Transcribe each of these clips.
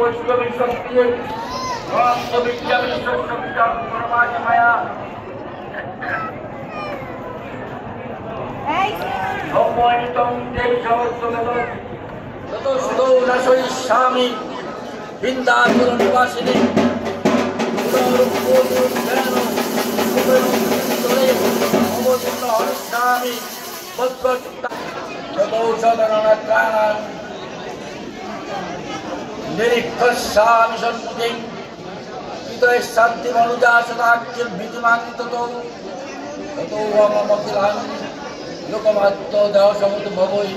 বৈষ্ণবী শক্তি বিজ্ঞানী শক্তিটা পরমাশি মায়া সম্মানিতং দেবী সমস্তমেত ততস্তৌ নাশৈ স্বামী বৃন্দাবন নিবাসিনী হরিস্বামী নিরীক্ষস্বামী সন্মুখে শান্তি মনুজা সদাক্ষির ভীতিমান্ত তত মমকিলাং লোকমাত্র দেহ সমুদ্র ভবই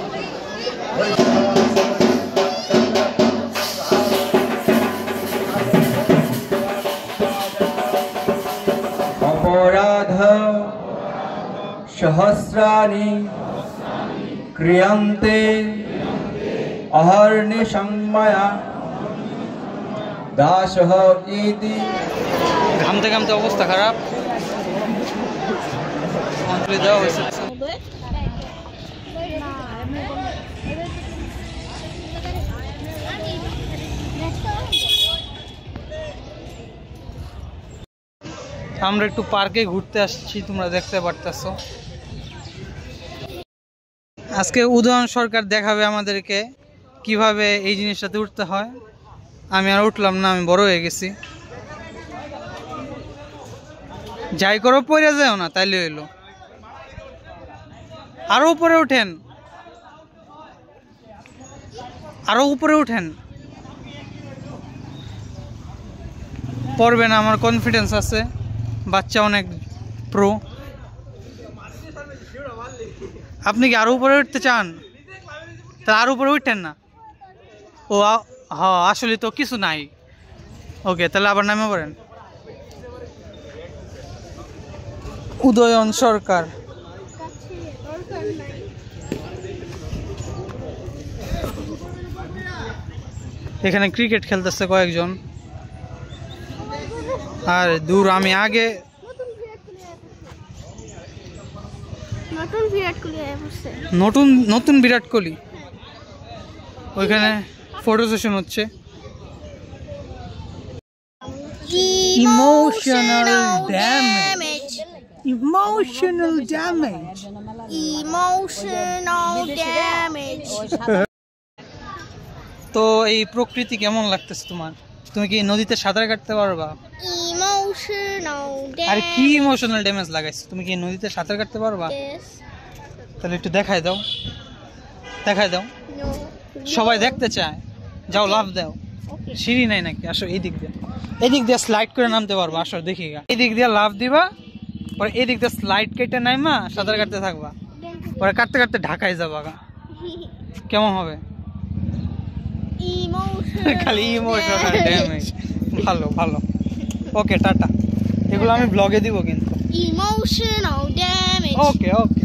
অপরাধ সহস্রাণি ক্রিয়ন্তে অহর্নিশং ময়া দাসঃ ইতি। ঘামতে ঘামতে অবস্থা খারাপ। অঞ্জলি দেওয়া হয়েছে। আমরা একটু পার্কে ঘুরতে আসছি, তোমরা দেখতে পারতেছো। আজকে উদয়ন সরকার দেখাবে আমাদেরকে কিভাবে এই জিনিসটাতে উঠতে হয়। আমি আর উঠলাম না, আমি বড় হয়ে গেছি। যাই করো পড়ে যাও না, তাইলে হইলো। আরো উপরে উঠেন, আরো উপরে উঠেন। পড়বে না, আমার কনফিডেন্স আছে। বাচ্চা অনেক প্রো। আপনি কি আরো উপরে উঠতে চান? তাহলে আরো উপরে উঠেন না। ও হ্যাঁ, আসলে তো কিছু নাই। ওকে, তাহলে আবার নামে পড়েন। উদয়ন সরকার। এখানে ক্রিকেট খেলতেছে কয়েকজন। আর দূর আমি আগে নতুন বিরাট কোহলি ওইখানে ফটো সেশন হচ্ছে। Emotional damage. তো এই প্রকৃতি কেমন লাগতেছে তোমার? তুমি কি নদীতে সাঁতার কাটতে পারবা? আর কি ইমোশনাল ড্যামেজ লাগাইছো? তুমি কি নদীতে সাঁতার কাটতে পারবা? তাহলে একটু দেখাই দাও, দেখাই দাও। সবাই দেখতে চায়। যাও, লাফ দাও। সিঁড়ি নাই নাকি? আসো এই দিক দিয়ে, এই দিক দিয়ে স্লাইড করে নামতে পারবা। আসো দেখি, এই দিক দিয়ে লাফ দিবা, পরে এই দিক দিয়ে স্লাইড কেটে নাইমা সাঁতার কাটতে থাকবা। পরে কাটতে কাটতে ঢাকায় যাবা। কেমন হবে? খালি ইমোশনাল ড্যামেজ। ভালো ভালো, ওকে টাটা। এগুলো আমি ব্লগে দিব কিন্তু। Emotional damage. ওকে ওকে।